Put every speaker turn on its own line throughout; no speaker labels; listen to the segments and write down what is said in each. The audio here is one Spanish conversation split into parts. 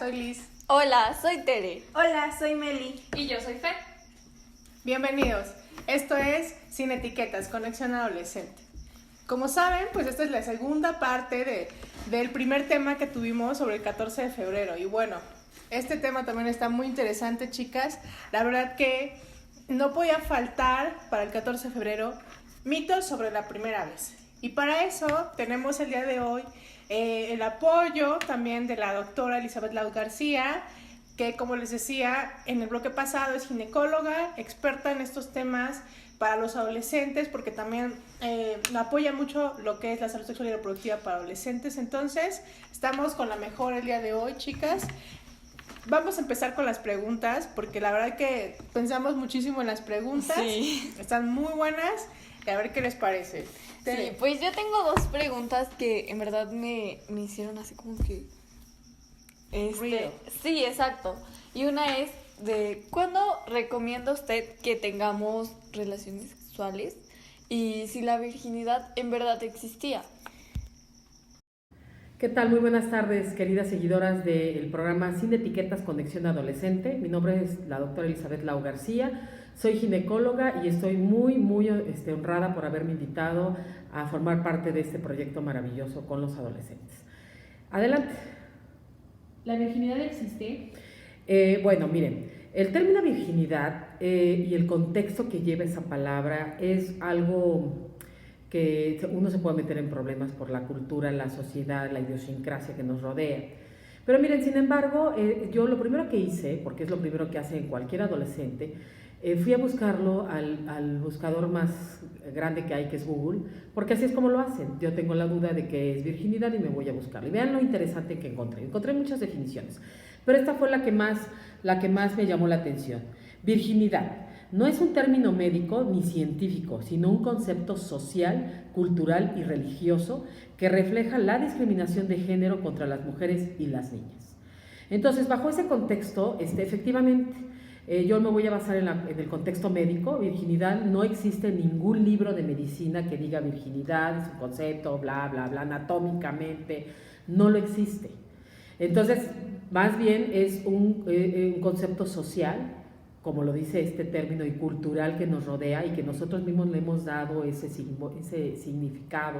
soy Liz.
Hola, soy Tere.
Hola, soy Meli.
Y yo soy Fer.
Bienvenidos. Esto es Sin Etiquetas, Conexión Adolescente. Como saben, pues esta es la segunda parte del primer tema que tuvimos sobre el 14 de febrero. Y bueno, este tema también está muy interesante, chicas. La verdad que no podía faltar para el 14 de febrero mitos sobre la primera vez. Y para eso tenemos el día de hoy el apoyo también de la doctora Elizabeth Lau García, que como les decía en el bloque pasado es ginecóloga, experta en estos temas para los adolescentes, porque también apoya mucho lo que es la salud sexual y reproductiva para adolescentes. Entonces, estamos con la mejor el día de hoy, chicas. Vamos a empezar con las preguntas, porque la verdad que pensamos muchísimo en las preguntas.
Sí.
Están muy buenas, y a ver qué les parece.
Sí, pues yo tengo dos preguntas que en verdad me hicieron así como que...
Real.
Sí, exacto. Y una es de ¿cuándo recomienda usted que tengamos relaciones sexuales? Y si la virginidad en verdad existía.
¿Qué tal? Muy buenas tardes, queridas seguidoras del programa Sin Etiquetas, Conexión Adolescente. Mi nombre es la doctora Elizabeth Lau García, soy ginecóloga y estoy muy honrada por haberme invitado a formar parte de este proyecto maravilloso con los adolescentes. Adelante.
¿La virginidad existe?
Bueno, miren, el término virginidad y el contexto que lleva esa palabra es algo que uno se puede meter en problemas por la cultura, la sociedad, la idiosincrasia que nos rodea. Pero miren, sin embargo, yo lo primero que hice, porque es lo primero que hace cualquier adolescente, fui a buscarlo al buscador más grande que hay, que es Google, porque así es como lo hacen. Yo tengo la duda de qué es virginidad y me voy a buscarlo. Y vean lo interesante que encontré. Encontré muchas definiciones, pero esta fue la que más me llamó la atención. Virginidad no es un término médico ni científico, sino un concepto social, cultural y religioso que refleja la discriminación de género contra las mujeres y las niñas. Entonces, bajo ese contexto, efectivamente, yo me voy a basar en el contexto médico. Virginidad, no existe ningún libro de medicina que diga virginidad, es un concepto, bla, bla, bla, anatómicamente, no lo existe. Entonces, más bien es un concepto social, como lo dice este término, y cultural que nos rodea y que nosotros mismos le hemos dado ese significado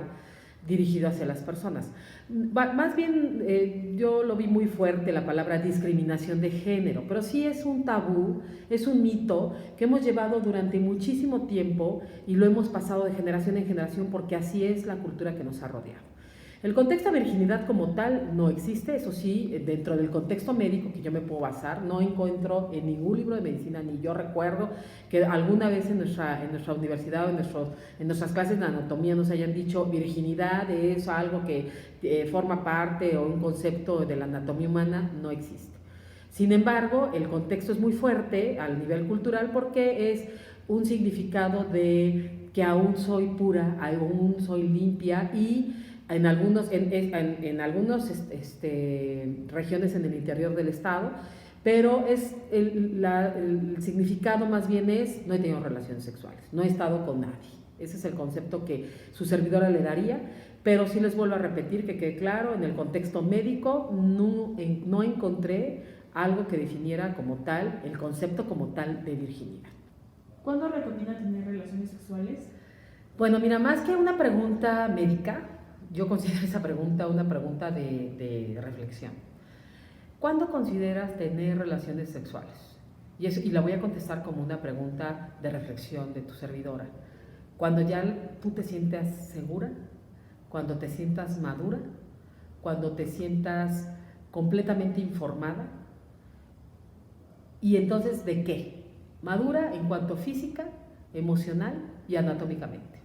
dirigido hacia las personas. Más bien yo lo vi muy fuerte la palabra discriminación de género, pero sí es un tabú, es un mito que hemos llevado durante muchísimo tiempo y lo hemos pasado de generación en generación porque así es la cultura que nos ha rodeado. El contexto de virginidad como tal no existe, eso sí, dentro del contexto médico que yo me puedo basar, no encuentro en ningún libro de medicina, ni yo recuerdo que alguna vez en nuestra universidad o en nuestras clases de anatomía nos hayan dicho virginidad es algo que forma parte o un concepto de la anatomía humana, no existe. Sin embargo, el contexto es muy fuerte al nivel cultural porque es un significado de que aún soy pura, aún soy limpia y en algunas regiones en el interior del estado, pero el significado más bien es no he tenido relaciones sexuales, no he estado con nadie. Ese es el concepto que su servidora le daría, pero sí les vuelvo a repetir que quede claro, en el contexto médico no encontré algo que definiera como tal, el concepto como tal de virginidad.
¿Cuándo recomienda tener relaciones sexuales?
Bueno, mira, más que una pregunta médica, yo considero esa pregunta una pregunta de reflexión. ¿Cuándo consideras tener relaciones sexuales? Y la voy a contestar como una pregunta de reflexión de tu servidora. Cuando ya tú te sientas segura, cuando te sientas madura, cuando te sientas completamente informada. ¿Y entonces de qué? Madura en cuanto física, emocional y anatómicamente.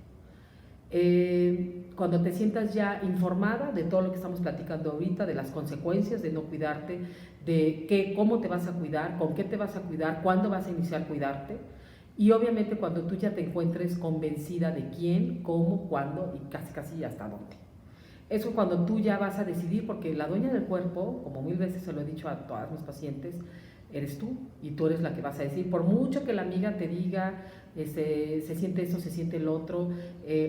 Cuando te sientas ya informada de todo lo que estamos platicando ahorita, de las consecuencias de no cuidarte, de cómo te vas a cuidar, con qué te vas a cuidar, cuándo vas a iniciar a cuidarte, y obviamente cuando tú ya te encuentres convencida de quién, cómo, cuándo y casi hasta dónde. Eso cuando tú ya vas a decidir, porque la dueña del cuerpo, como 1000 veces se lo he dicho a todas mis pacientes, eres tú, y tú eres la que vas a decir, por mucho que la amiga te diga, se siente esto, se siente el otro,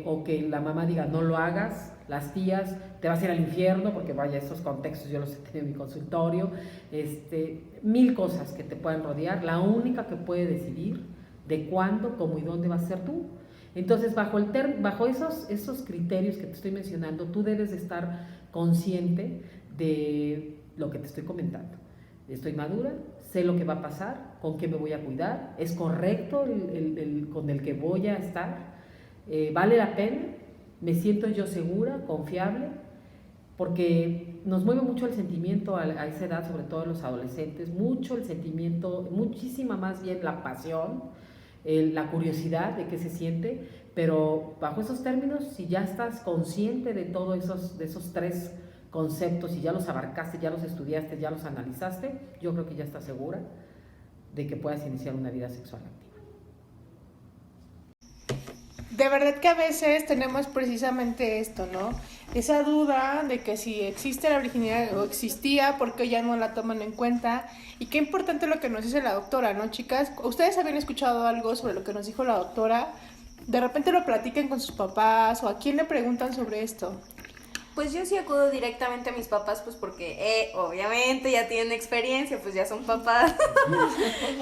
o que la mamá diga, no lo hagas, las tías, te vas a ir al infierno, porque vaya, estos contextos yo los he tenido en mi consultorio, 1000 cosas que te pueden rodear. La única que puede decidir de cuándo, cómo y dónde vas a ser tú. Entonces, bajo esos criterios que te estoy mencionando, tú debes de estar consciente de lo que te estoy comentando. Estoy madura, sé lo que va a pasar, con qué me voy a cuidar, es correcto con el que voy a estar, vale la pena, me siento yo segura, confiable, porque nos mueve mucho el sentimiento a esa edad, sobre todo en los adolescentes, mucho el sentimiento, muchísima más bien la pasión, la curiosidad de qué se siente, pero bajo esos términos, si ya estás consciente de todos esos 3 conceptos y ya los abarcaste, ya los estudiaste, ya los analizaste, yo creo que ya estás segura de que puedas iniciar una vida sexual activa.
De verdad que a veces tenemos precisamente esto, ¿no? Esa duda de que si existe la virginidad o existía, ¿por qué ya no la toman en cuenta? Y qué importante lo que nos dice la doctora, ¿no, chicas? ¿Ustedes habían escuchado algo sobre lo que nos dijo la doctora? De repente lo platican con sus papás o a quién le preguntan sobre esto.
Pues yo sí acudo directamente a mis papás, pues porque obviamente ya tienen experiencia, pues ya son papás.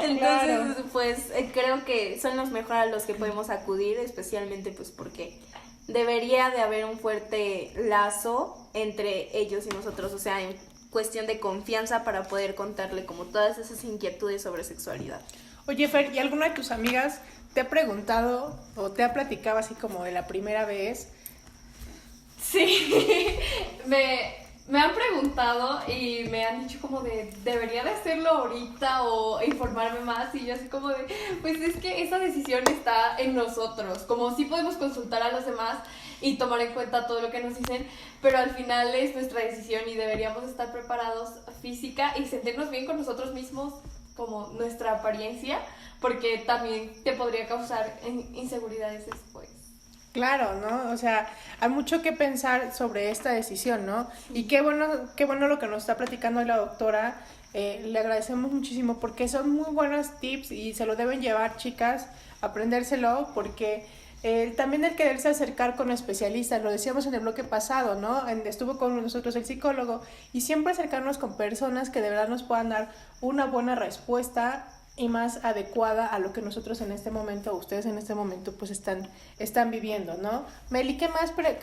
Entonces,
Claro.
pues creo que son los mejores a los que podemos acudir, especialmente pues porque debería de haber un fuerte lazo entre ellos y nosotros, o sea, en cuestión de confianza para poder contarle como todas esas inquietudes sobre sexualidad.
Oye, Fer, ¿y alguna de tus amigas te ha preguntado o te ha platicado así como de la primera vez?
Sí, me han preguntado y me han dicho como de, debería de hacerlo ahorita o informarme más, y yo así como de, pues es que esa decisión está en nosotros, como sí podemos consultar a los demás y tomar en cuenta todo lo que nos dicen, pero al final es nuestra decisión y deberíamos estar preparados física y sentirnos bien con nosotros mismos, como nuestra apariencia, porque también te podría causar inseguridades después.
Claro, ¿no? O sea, hay mucho que pensar sobre esta decisión, ¿no? Y qué bueno lo que nos está platicando la doctora. Le agradecemos muchísimo porque son muy buenos tips y se lo deben llevar, chicas, aprendérselo, porque también el quererse acercar con especialistas, lo decíamos en el bloque pasado, ¿no? Estuvo con nosotros el psicólogo, y siempre acercarnos con personas que de verdad nos puedan dar una buena respuesta y más adecuada a lo que nosotros en este momento, ustedes en este momento, pues están viviendo, ¿no? Meli, ¿qué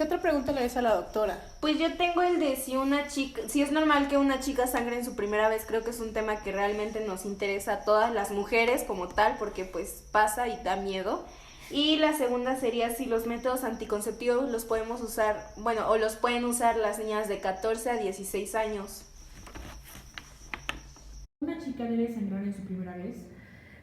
otra pregunta le des a la doctora?
Pues yo tengo el de si es normal que una chica sangre en su primera vez. Creo que es un tema que realmente nos interesa a todas las mujeres como tal, porque pues pasa y da miedo. Y la segunda sería si los métodos anticonceptivos los podemos usar, bueno, o los pueden usar las niñas de 14 a 16 años.
¿Una chica debe sangrar en su primera vez?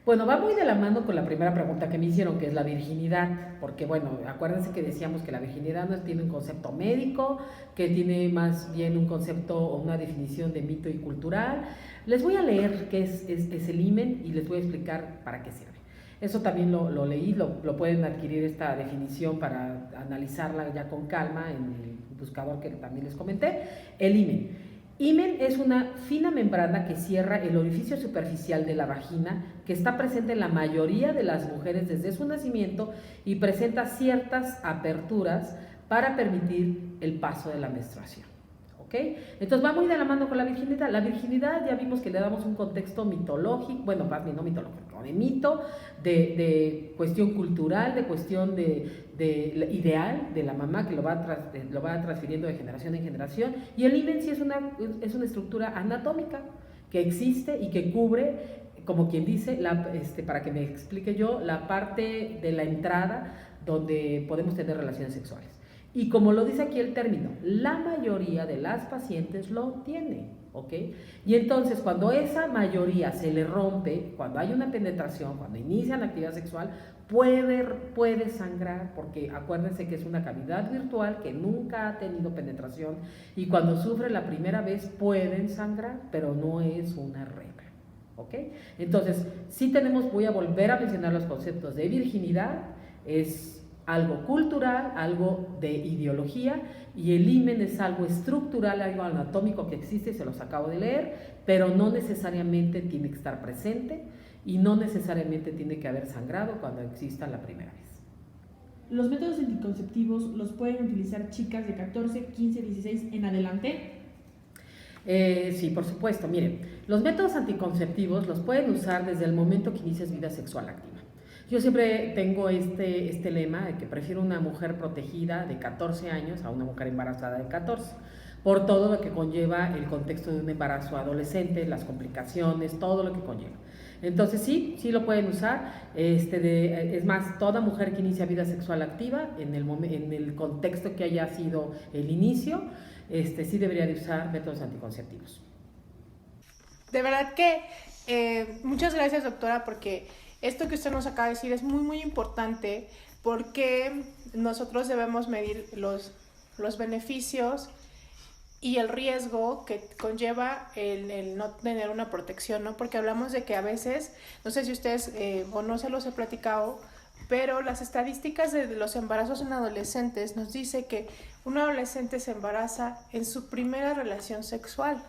Bueno, va muy de la mano con la primera pregunta que me hicieron, que es la virginidad, porque bueno, acuérdense que decíamos que la virginidad no tiene un concepto médico, que tiene más bien un concepto o una definición de mito y cultural. Les voy a leer qué es el himen y les voy a explicar para qué sirve. Eso también lo leí, lo pueden adquirir esta definición para analizarla ya con calma en el buscador que también les comenté. El himen. Himen es una fina membrana que cierra el orificio superficial de la vagina, que está presente en la mayoría de las mujeres desde su nacimiento y presenta ciertas aperturas para permitir el paso de la menstruación. ¿Ok? Entonces va muy de la mano con la virginidad. La virginidad ya vimos que le damos un contexto mitológico, bueno, más bien no mitológico, de mito, de cuestión cultural, de cuestión de ideal de la mamá que lo va transfiriendo de generación en generación. Y el himen sí es una estructura anatómica que existe y que cubre, como quien dice, para que me explique yo, la parte de la entrada donde podemos tener relaciones sexuales. Y como lo dice aquí el término, la mayoría de las pacientes lo tiene, ¿ok? Y entonces cuando esa mayoría se le rompe, cuando hay una penetración, cuando inician la actividad sexual, puede sangrar, porque acuérdense que es una cavidad virtual que nunca ha tenido penetración, y cuando sufre la primera vez pueden sangrar, pero no es una regla, ¿ok? Entonces, sí voy a volver a mencionar los conceptos de virginidad, es algo cultural, algo de ideología, y el himen es algo estructural, algo anatómico que existe, se los acabo de leer, pero no necesariamente tiene que estar presente y no necesariamente tiene que haber sangrado cuando exista la primera vez.
¿Los métodos anticonceptivos los pueden utilizar chicas de 14, 15, 16 en adelante?
Sí, por supuesto. Miren, los métodos anticonceptivos los pueden usar desde el momento que inicias vida sexual activa. Yo siempre tengo este lema de que prefiero una mujer protegida de 14 años a una mujer embarazada de 14, por todo lo que conlleva el contexto de un embarazo adolescente, las complicaciones, todo lo que conlleva. Entonces sí lo pueden usar. Es más, toda mujer que inicia vida sexual activa, en el contexto que haya sido el inicio, sí debería de usar métodos anticonceptivos.
De verdad que muchas gracias, doctora, porque esto que usted nos acaba de decir es muy, muy importante, porque nosotros debemos medir los beneficios y el riesgo que conlleva el no tener una protección, ¿no? Porque hablamos de que a veces, no sé si ustedes o no se los he platicado, pero las estadísticas de los embarazos en adolescentes nos dice que un adolescente se embaraza en su primera relación sexual.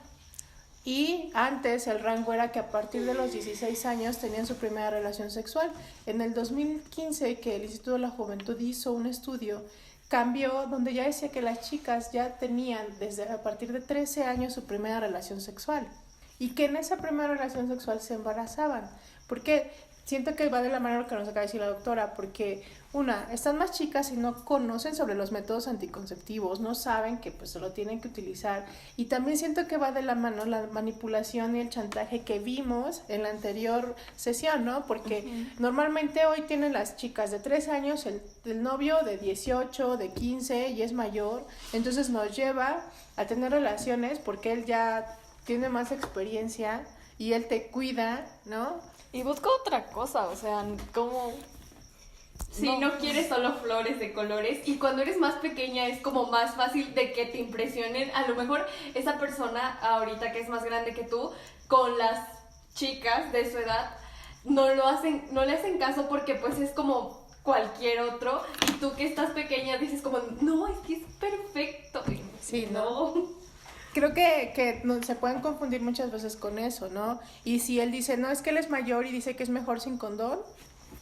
Y antes el rango era que a partir de los 16 años tenían su primera relación sexual. En el 2015, que el Instituto de la Juventud hizo un estudio, cambió donde ya decía que las chicas ya tenían desde a partir de 13 años su primera relación sexual y que en esa primera relación sexual se embarazaban. Porque siento que va de la mano lo que nos acaba de decir la doctora, porque están más chicas y no conocen sobre los métodos anticonceptivos, no saben que pues lo tienen que utilizar, y también siento que va de la mano la manipulación y el chantaje que vimos en la anterior sesión, ¿no? Porque normalmente hoy tienen las chicas de 13 años el novio de 18, de 15 y es mayor, entonces nos lleva a tener relaciones porque él ya tiene más experiencia y él te cuida, ¿no?
Y busca otra cosa, o sea, como... Sí, no quieres solo flores de colores, y cuando eres más pequeña es como más fácil de que te impresionen. A lo mejor esa persona ahorita que es más grande que tú, con las chicas de su edad, no le hacen caso porque pues es como cualquier otro, y tú que estás pequeña dices como, no, es que es perfecto.
Sí, ¿no? Creo que se pueden confundir muchas veces con eso, ¿no? Y si él dice, no, es que él es mayor y dice que es mejor sin condón,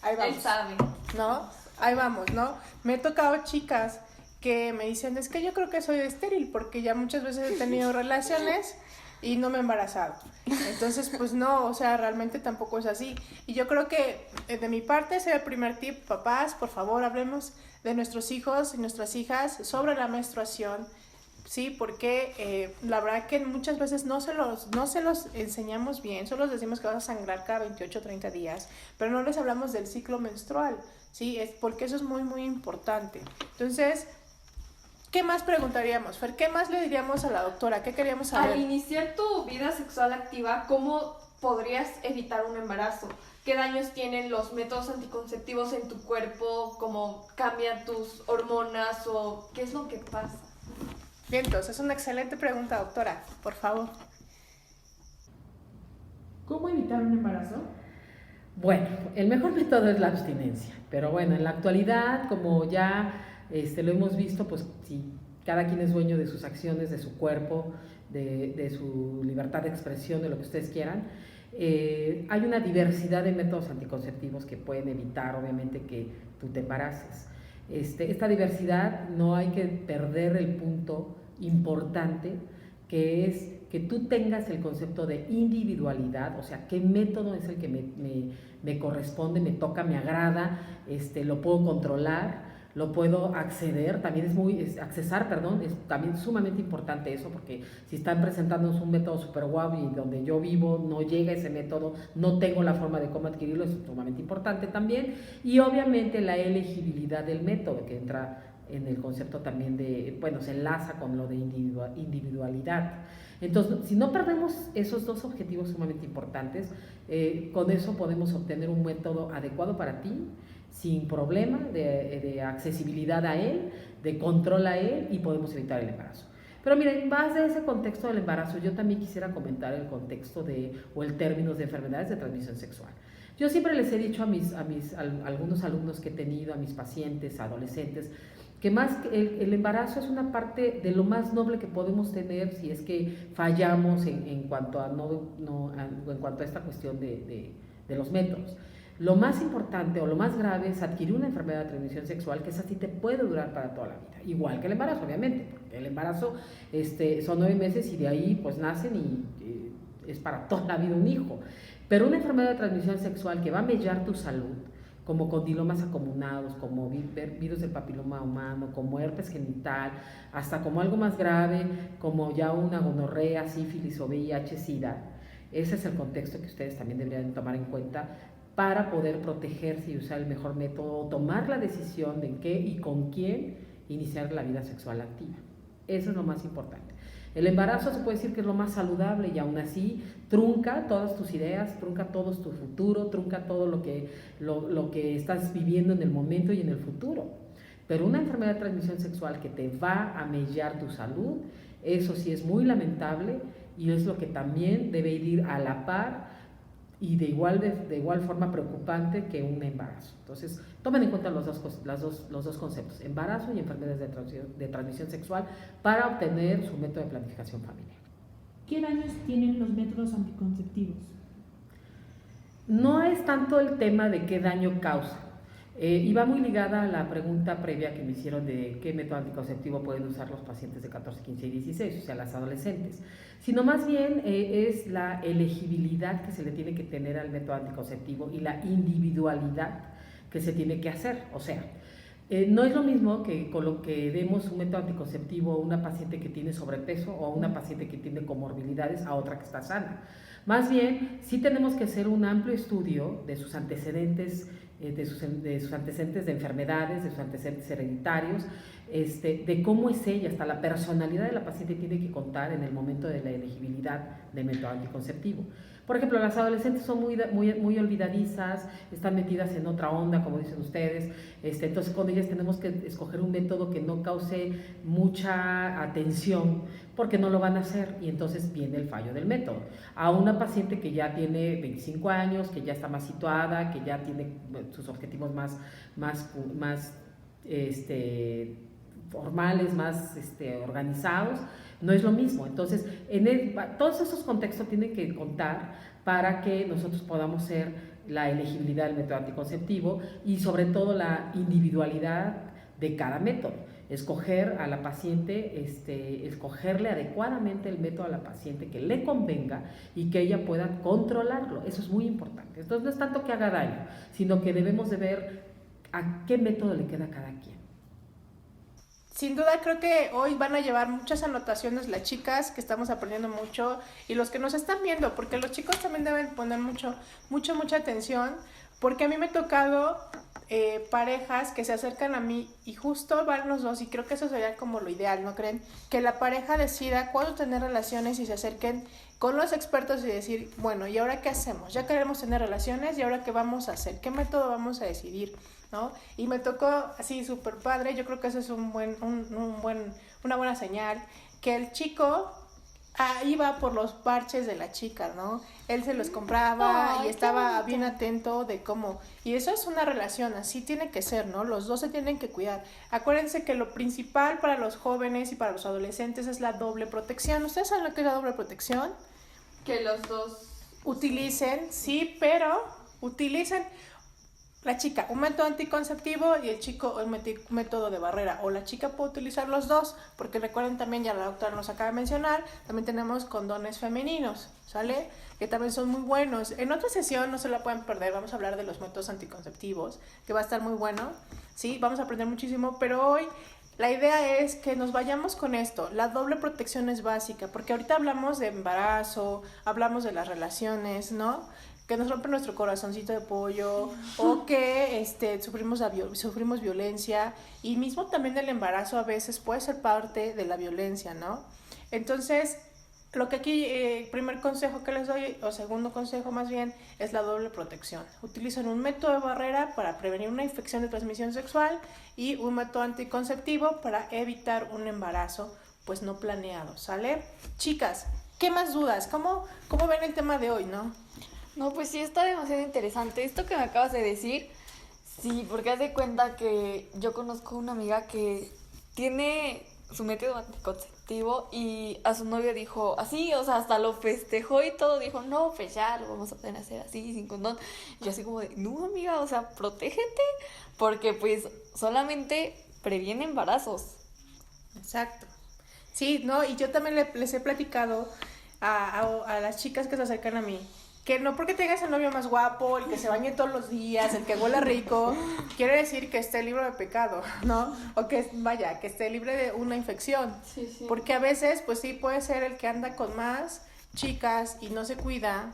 ahí vamos.
Él sabe.
¿No? Ahí vamos, ¿no? Me he tocado chicas que me dicen, es que yo creo que soy estéril porque ya muchas veces he tenido relaciones y no me he embarazado. Entonces, pues no, o sea, realmente tampoco es así. Y yo creo que de mi parte ese es el primer tip, papás, por favor, hablemos de nuestros hijos y nuestras hijas sobre la menstruación. Sí, porque la verdad que muchas veces no se los enseñamos bien, solo les decimos que vas a sangrar cada 28 o 30 días, pero no les hablamos del ciclo menstrual, ¿sí? Es porque eso es muy, muy importante. Entonces, ¿qué más preguntaríamos, Fer? ¿Qué más le diríamos a la doctora? ¿Qué queríamos saber?
Al iniciar tu vida sexual activa, ¿cómo podrías evitar un embarazo? ¿Qué daños tienen los métodos anticonceptivos en tu cuerpo? ¿Cómo cambian tus hormonas? ¿O qué es lo que pasa?
Bien, entonces es una excelente pregunta, doctora, por favor.
¿Cómo evitar un embarazo?
Bueno, el mejor método es la abstinencia, pero bueno, en la actualidad, como ya lo hemos visto, pues sí, cada quien es dueño de sus acciones, de su cuerpo, de su libertad de expresión, de lo que ustedes quieran. Hay una diversidad de métodos anticonceptivos que pueden evitar, obviamente, que tú te embaraces. Esta diversidad, no hay que perder el punto importante, que es que tú tengas el concepto de individualidad, o sea, qué método es el que me corresponde, me toca, me agrada, lo puedo controlar, lo puedo acceder, también accesar, es también sumamente importante eso, porque si están presentándonos un método super guau y donde yo vivo no llega ese método, no tengo la forma de cómo adquirirlo, es sumamente importante también. Y obviamente la elegibilidad del método, que entra en el concepto también se enlaza con lo de individualidad. Entonces, si no perdemos esos dos objetivos sumamente importantes, con eso podemos obtener un método adecuado para ti, sin problema, de accesibilidad a él, de control a él, y podemos evitar el embarazo. Pero miren, más de ese contexto del embarazo, yo también quisiera comentar el contexto o el término de enfermedades de transmisión sexual. Yo siempre les he dicho a algunos alumnos que he tenido, a mis pacientes, adolescentes, que más que el embarazo es una parte de lo más noble que podemos tener si es que fallamos en cuanto a esta cuestión de los métodos. Lo más importante o lo más grave es adquirir una enfermedad de transmisión sexual, que esa sí te puede durar para toda la vida, igual que el embarazo, obviamente, porque el embarazo son 9 meses y de ahí pues nacen y es para toda la vida un hijo. Pero una enfermedad de transmisión sexual que va a mellar tu salud, como condilomas acumulados, como virus del papiloma humano, como herpes genital, hasta como algo más grave, como ya una gonorrea, sífilis o VIH-Sida. Ese es el contexto que ustedes también deberían tomar en cuenta para poder protegerse y usar el mejor método, o tomar la decisión de en qué y con quién iniciar la vida sexual activa. Eso es lo más importante. El embarazo se puede decir que es lo más saludable y aún así trunca todas tus ideas, trunca todo tu futuro, trunca todo lo que estás viviendo en el momento y en el futuro. Pero una enfermedad de transmisión sexual que te va a mellar tu salud, eso sí es muy lamentable y es lo que también debe ir a la par y de igual forma preocupante que un embarazo. Entonces, tomen en cuenta los dos conceptos, embarazo y enfermedades de transmisión sexual, para obtener su método de planificación familiar.
¿Qué daños tienen los métodos anticonceptivos?
No es tanto el tema de qué daño causa, y va muy ligada a la pregunta previa que me hicieron de qué método anticonceptivo pueden usar los pacientes de 14, 15 y 16, o sea, las adolescentes, sino más bien es la elegibilidad que se le tiene que tener al método anticonceptivo y la individualidad que se tiene que hacer. O sea, no es lo mismo que con lo que demos un método anticonceptivo a una paciente que tiene sobrepeso o a una paciente que tiene comorbilidades a otra que está sana. Más bien, sí tenemos que hacer un amplio estudio de sus antecedentes, de sus antecedentes de enfermedades, de sus antecedentes hereditarios, de cómo es ella, hasta la personalidad de la paciente tiene que contar en el momento de la elegibilidad del método anticonceptivo. Por ejemplo, las adolescentes son muy olvidadizas, están metidas en otra onda, como dicen ustedes, entonces con ellas tenemos que escoger un método que no cause mucha atención, porque no lo van a hacer, y entonces viene el fallo del método. A una paciente que ya tiene 25 años, que ya está más situada, que ya tiene sus objetivos más formales, más organizados, no es lo mismo. Entonces, todos esos contextos tienen que contar para que nosotros podamos ser la elegibilidad del método anticonceptivo y sobre todo la individualidad de cada método. Escoger a la paciente, escogerle adecuadamente el método a la paciente que le convenga y que ella pueda controlarlo. Eso es muy importante. Entonces, no es tanto que haga daño, sino que debemos de ver a qué método le queda a cada quien.
Sin duda creo que hoy van a llevar muchas anotaciones las chicas, que estamos aprendiendo mucho, y los que nos están viendo, porque los chicos también deben poner mucha atención, porque a mí me ha tocado parejas que se acercan a mí y justo van los dos, y creo que eso sería como lo ideal, ¿no creen? Que la pareja decida cuándo tener relaciones y se acerquen con los expertos y decir, bueno, ¿y ahora qué hacemos? Ya queremos tener relaciones, ¿y ahora qué vamos a hacer? ¿Qué método vamos a decidir? ¿No? Y me tocó así súper padre, yo creo que eso es una buena señal, que el chico iba por los parches de la chica, ¿no? Él se los compraba y estaba bien atento de cómo, y eso es una relación, así tiene que ser, ¿no? Los dos se tienen que cuidar. Acuérdense que lo principal para los jóvenes y para los adolescentes es la doble protección. ¿Ustedes saben lo que es la doble protección?
Que los dos
utilicen, sí, pero utilicen la chica un método anticonceptivo y el chico un método de barrera, o la chica puede utilizar los dos, porque recuerden también, ya la doctora nos acaba de mencionar, también tenemos condones femeninos, ¿sale? Que también son muy buenos. En otra sesión no se la pueden perder, vamos a hablar de los métodos anticonceptivos, que va a estar muy bueno, ¿sí? Vamos a aprender muchísimo, pero hoy la idea es que nos vayamos con esto. La doble protección es básica, porque ahorita hablamos de embarazo, hablamos de las relaciones, ¿no? Que nos rompe nuestro corazoncito de pollo, o que sufrimos violencia, y mismo también el embarazo a veces puede ser parte de la violencia, ¿no? Entonces, lo que aquí, primer consejo que les doy, o segundo consejo más bien, es la doble protección. Utilicen un método de barrera para prevenir una infección de transmisión sexual y un método anticonceptivo para evitar un embarazo pues no planeado, ¿sale? Chicas, ¿qué más dudas? ¿Cómo ven el tema de hoy, no?
No, pues sí, está demasiado interesante. Esto que me acabas de decir, sí, porque haz de cuenta que yo conozco una amiga que tiene su método anticonceptivo y a su novio dijo así, o sea, hasta lo festejó y todo, dijo, no, pues ya lo vamos a poder hacer así, sin condón. Y yo así como de, no, amiga, o sea, protégete, porque pues solamente previene embarazos.
Exacto. Sí, no, y yo también les he platicado a las chicas que se acercan a mí, que no porque tengas el novio más guapo, el que se bañe todos los días, el que huela rico, quiere decir que esté libre de pecado, ¿no? O que, vaya, que esté libre de una infección.
Sí, sí.
Porque a veces, pues sí, puede ser el que anda con más chicas y no se cuida,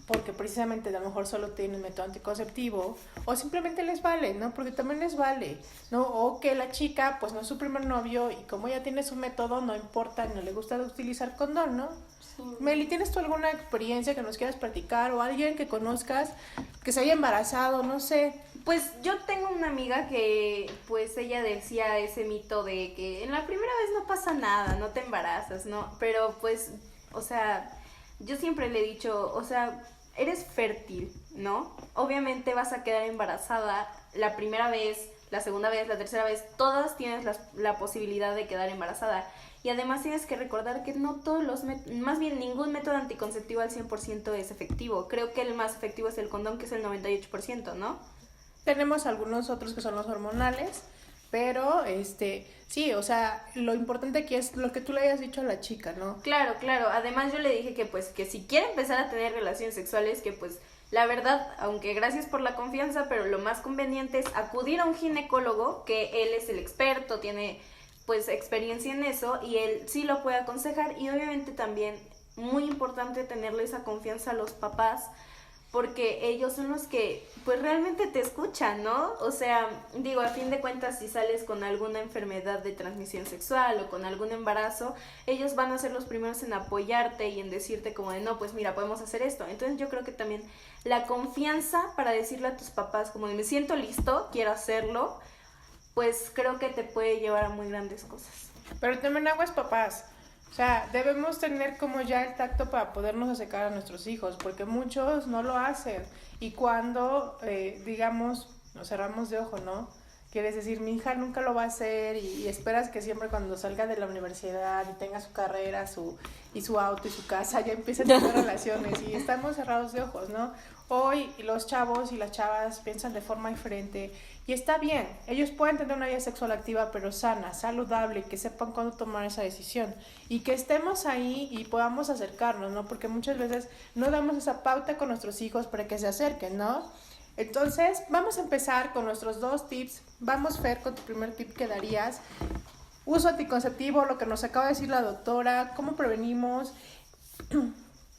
porque precisamente a lo mejor solo tienen método anticonceptivo, o simplemente les vale, ¿no? Porque también les vale, ¿no? O que la chica, pues no es su primer novio y como ya tiene su método, no importa, no le gusta utilizar condón, ¿no?
Sí.
Meli, ¿tienes tú alguna experiencia que nos quieras platicar o alguien que conozcas que se haya embarazado, no sé?
Pues yo tengo una amiga que pues ella decía ese mito de que en la primera vez no pasa nada, no te embarazas, ¿no? Pero pues, o sea, yo siempre le he dicho, o sea, eres fértil, ¿no? Obviamente vas a quedar embarazada la primera vez, la segunda vez, la tercera vez, todas tienes la posibilidad de quedar embarazada. Y además tienes que recordar que no todos los más bien ningún método anticonceptivo al 100% es efectivo. Creo que el más efectivo es el condón, que es el 98%, ¿no?
Tenemos algunos otros que son los hormonales, pero sí, o sea, lo importante aquí es lo que tú le hayas dicho a la chica, ¿no?
Claro, claro. Además yo le dije que pues que si quiere empezar a tener relaciones sexuales, que pues la verdad, aunque gracias por la confianza, pero lo más conveniente es acudir a un ginecólogo, que él es el experto, tiene pues experiencia en eso y él sí lo puede aconsejar. Y obviamente también muy importante tenerle esa confianza a los papás, porque ellos son los que pues realmente te escuchan, ¿no? O sea, digo, a fin de cuentas, si sales con alguna enfermedad de transmisión sexual o con algún embarazo, ellos van a ser los primeros en apoyarte y en decirte como de, no, pues mira, podemos hacer esto. Entonces yo creo que también la confianza para decirle a tus papás como de, me siento listo, quiero hacerlo, pues creo que te puede llevar a muy grandes cosas.
Pero también aguas papás. O sea, debemos tener como ya el tacto para podernos acercar a nuestros hijos, porque muchos no lo hacen. Y cuando, digamos, nos cerramos de ojo, ¿no? Quieres decir, mi hija nunca lo va a hacer y esperas que siempre cuando salga de la universidad y tenga su carrera y su auto y su casa, ya empiecen a tener relaciones y estamos cerrados de ojos, ¿no? Hoy los chavos y las chavas piensan de forma diferente y está bien, ellos pueden tener una vida sexual activa pero sana, saludable, que sepan cuándo tomar esa decisión y que estemos ahí y podamos acercarnos, ¿no? Porque muchas veces no damos esa pauta con nuestros hijos para que se acerquen, ¿no? Entonces, vamos a empezar con nuestros 2 tips. Vamos, Fer, con tu primer tip que darías. Uso anticonceptivo, lo que nos acaba de decir la doctora, cómo prevenimos.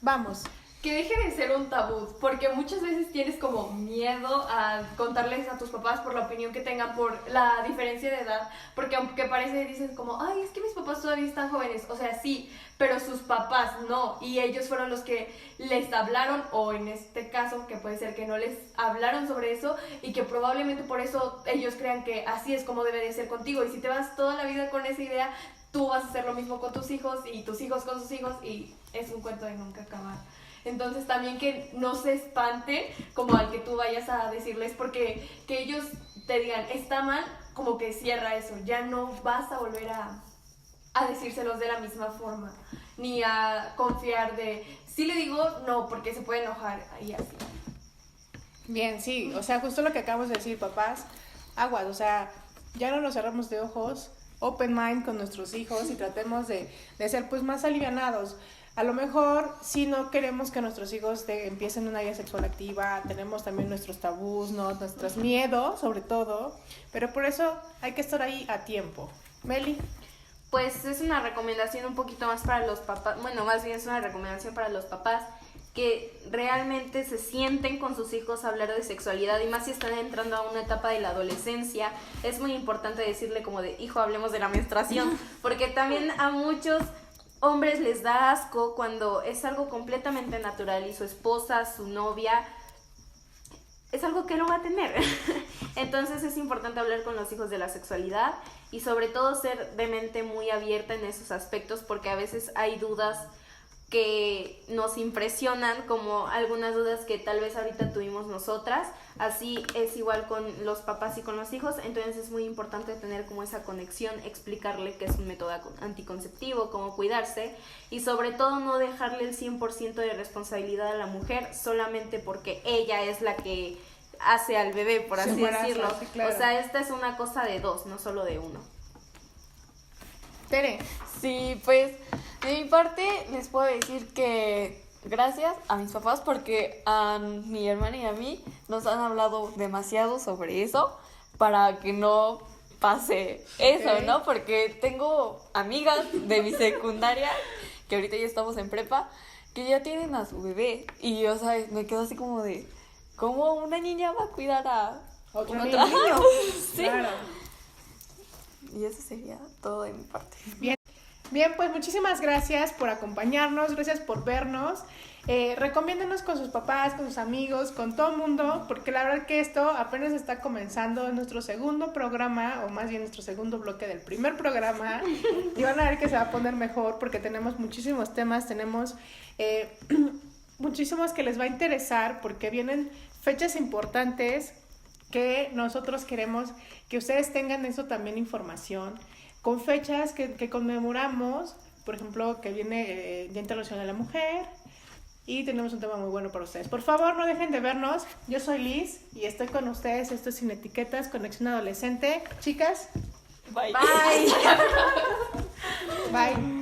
Vamos.
Que deje de ser un tabú, porque muchas veces tienes como miedo a contarles a tus papás por la opinión que tengan por la diferencia de edad, porque aunque parece, dices como, ay, es que mis papás todavía están jóvenes, o sea, sí, pero sus papás no, y ellos fueron los que les hablaron, o en este caso, que puede ser que no les hablaron sobre eso, y que probablemente por eso ellos crean que así es como debe de ser contigo, y si te vas toda la vida con esa idea, tú vas a hacer lo mismo con tus hijos, y tus hijos con sus hijos, y es un cuento de nunca acabar. Entonces también que no se espanten como al que tú vayas a decirles, porque que ellos te digan, está mal, como que cierra eso, ya no vas a volver a decírselos de la misma forma, ni a confiar de, si le digo, no, porque se puede enojar y así.
Bien, sí, o sea, justo lo que acabamos de decir, papás, aguas, o sea, ya no nos cerramos de ojos, open mind con nuestros hijos y tratemos de ser pues más alivianados. A lo mejor si no queremos que nuestros hijos empiecen una vida sexual activa, tenemos también nuestros tabús, ¿no? Nuestros miedos, sobre todo, pero por eso hay que estar ahí a tiempo. Meli.
Pues es una recomendación un poquito más para los papás, bueno, más bien es una recomendación para los papás que realmente se sienten con sus hijos a hablar de sexualidad y más si están entrando a una etapa de la adolescencia. Es muy importante decirle como de, hijo, hablemos de la menstruación, porque también a muchos hombres les da asco cuando es algo completamente natural y su esposa, su novia, es algo que no va a tener. Entonces es importante hablar con los hijos de la sexualidad y sobre todo ser de mente muy abierta en esos aspectos porque a veces hay dudas que nos impresionan, como algunas dudas que tal vez ahorita tuvimos nosotras. Así es igual con los papás y con los hijos, entonces es muy importante tener como esa conexión, explicarle qué es un método anticonceptivo, cómo cuidarse, y sobre todo no dejarle el 100% de responsabilidad a la mujer solamente porque ella es la que hace al bebé, por así decirlo.
Sí, claro.
O sea, esta es una cosa de dos, no solo de uno.
Tere,
Sí, pues de mi parte les puedo decir que gracias a mis papás porque a mi hermana y a mí nos han hablado demasiado sobre eso para que no pase eso,
Ok.
¿no? Porque tengo amigas de mi secundaria, que ahorita ya estamos en prepa, que ya tienen a su bebé y, o sea, me quedo así como de, ¿cómo una niña va a cuidar a
otro
un
niño.
Sí.
Claro.
Y eso sería todo de mi parte.
Bien, pues muchísimas gracias por acompañarnos, gracias por vernos. Recomiéndenos con sus papás, con sus amigos, con todo el mundo, porque la verdad que esto apenas está comenzando en nuestro segundo programa, o más bien nuestro segundo bloque del primer programa, y van a ver que se va a poner mejor porque tenemos muchísimos temas, tenemos muchísimos que les va a interesar porque vienen fechas importantes que nosotros queremos que ustedes tengan eso también información, con fechas que conmemoramos, por ejemplo, que viene Día Internacional de la Mujer, y tenemos un tema muy bueno para ustedes. Por favor, no dejen de vernos. Yo soy Liz y estoy con ustedes. Esto es Sin Etiquetas, Conexión Adolescente. Chicas,
Bye.
Bye.
bye.